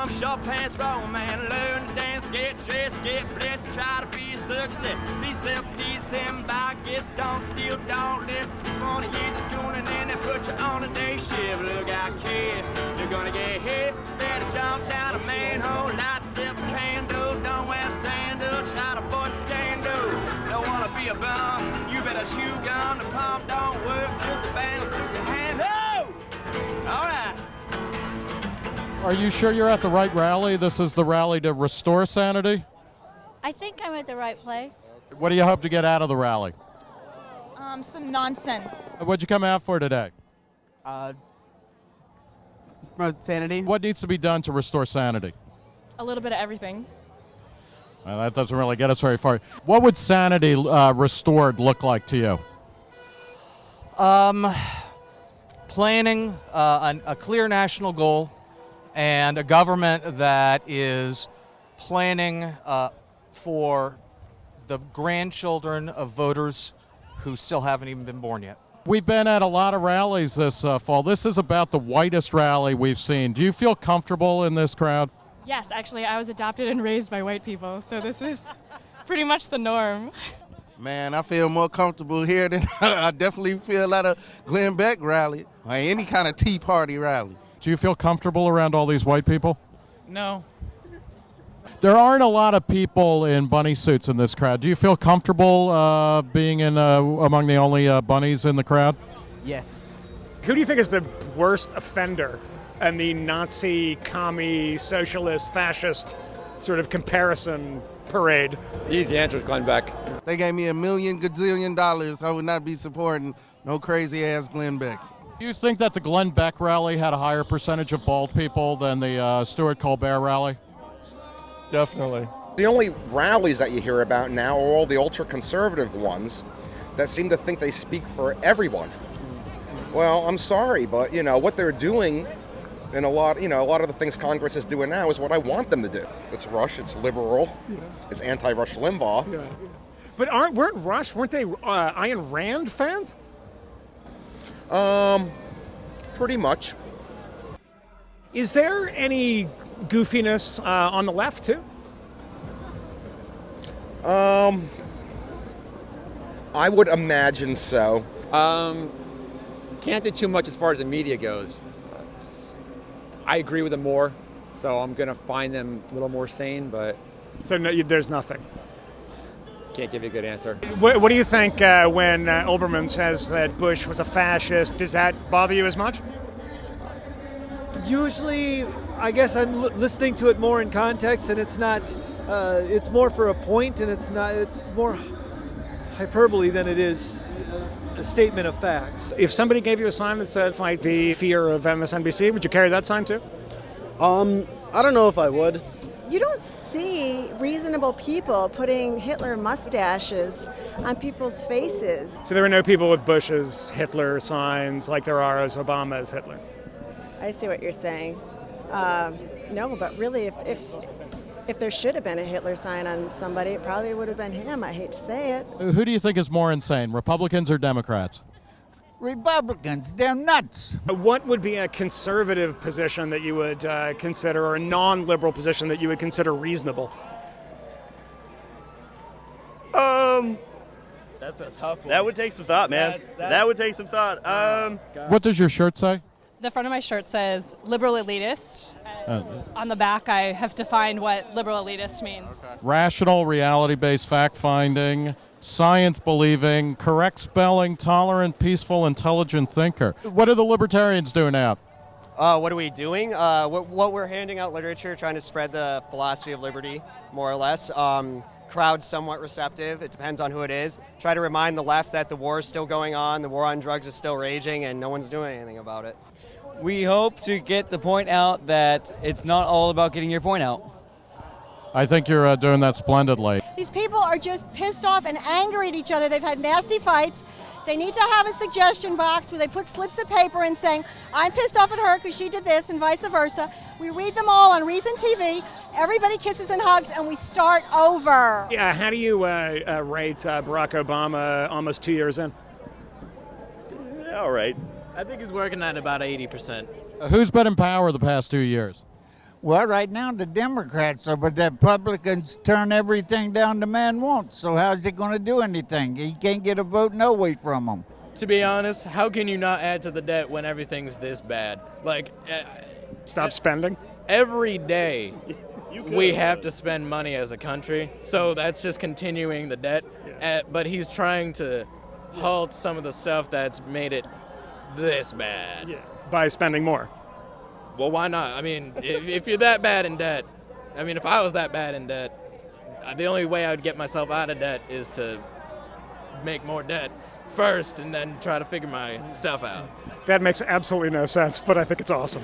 bum, short pants, wrong man. Learn to dance, get dressed, get blessed. Try to be a success. Peace and peace and by gets don't steal, don't live. 20 years of school and then they put you on a day shift. Look out, kid, you're gonna get hit. Better jump down a manhole, light yourself a candle. Don't wear sandals, try to avoid scandal. Don't wanna be a bum, you better chew gum. The pump don't work, just the balance to your hand. Oh! All right. Are you sure you're at the right rally? This is the rally to restore sanity? I think I'm at the right place. What do you hope to get out of the rally? Some nonsense. What'd you come out for today? Sanity. What needs to be done to restore sanity? A little bit of everything. Well, that doesn't really get us very far. What would sanity restored look like to you? Planning, a clear national goal, and a government that is planning for the grandchildren of voters who still haven't even been born yet. We've been at a lot of rallies this fall. This is about the whitest rally we've seen. Do you feel comfortable in this crowd? Yes, actually, I was adopted and raised by white people, so this is pretty much the norm. Man, I feel more comfortable here than I definitely feel at a Glenn Beck rally or any kind of Tea Party rally. Do you feel comfortable around all these white people? No. There aren't a lot of people in bunny suits in this crowd. Do you feel comfortable being in among the only bunnies in the crowd? Yes. Who do you think is the worst offender in the Nazi, commie, socialist, fascist sort of comparison parade? The easy answer is Glenn Beck. They gave me $1 million gazillion dollars. I would not be supporting no crazy ass Glenn Beck. Do you think that the Glenn Beck rally had a higher percentage of bald people than the Stewart-Colbert rally? Definitely. The only rallies that you hear about now are all the ultra-conservative ones that seem to think they speak for everyone. Well, I'm sorry, but what they're doing, and a lot of the things Congress is doing now is what I want them to do. It's Rush, it's liberal, it's anti-Rush Limbaugh. Yeah. But weren't they Ayn Rand fans? Pretty much. Is there any goofiness on the left too? I would imagine so. Can't do too much as far as the media goes. I agree with them more, so I'm going to find them a little more sane, but... So no, there's nothing? Can't give you a good answer. What do you think when Olbermann says that Bush was a fascist? Does that bother you as much? Usually, I guess I'm listening to it more in context, and it's not. It's more for a point, and it's not. It's more hyperbole than it is a statement of facts. If somebody gave you a sign that said "Fight the fear of MSNBC," would you carry that sign too? I don't know if I would. You don't see reasonable people putting Hitler mustaches on people's faces. So there are no people with Bush's Hitler signs like there are as Obama's Hitler. I see what you're saying. No, but really, if there should have been a Hitler sign on somebody, it probably would have been him. I hate to say it. Who do you think is more insane, Republicans or Democrats? Republicans, they're nuts. What would be a conservative position that you would consider, or a non-liberal position that you would consider reasonable? That's a tough one. That would take some thought, man. That would take some thought. What does your shirt say? The front of my shirt says liberal elitist. On the back, I have defined what liberal elitist means. Okay. Rational, reality-based fact-finding, science-believing, correct spelling, tolerant, peaceful, intelligent thinker. What are the libertarians doing now? What are we doing? What we're handing out literature, trying to spread the philosophy of liberty, more or less. Crowd's somewhat receptive. It depends on who it is. Try to remind the left that the war is still going on, the war on drugs is still raging, and no one's doing anything about it. We hope to get the point out that it's not all about getting your point out. I think you're doing that splendidly. These people are just pissed off and angry at each other. They've had nasty fights. They need to have a suggestion box where they put slips of paper in saying, I'm pissed off at her because she did this, and vice versa. We read them all on Reason TV. Everybody kisses and hugs, and we start over. Yeah, how do you rate Barack Obama almost 2 years in? Yeah, all right. I think he's working at about 80%. Who's been in power the past 2 years? Well, right now the Democrats are, but the Republicans turn everything down the man wants. So how's he going to do anything? He can't get a vote no way from them. To be honest, how can you not add to the debt when everything's this bad? Like, stop spending. Every day we have to spend money as a country, so that's just continuing the debt. But he's trying to halt some of the stuff that's made it this bad. By spending more. Well, why not? I mean, if you're that bad in debt, I mean, if I was that bad in debt, the only way I would get myself out of debt is to make more debt first and then try to figure my stuff out. That makes absolutely no sense, but I think it's awesome.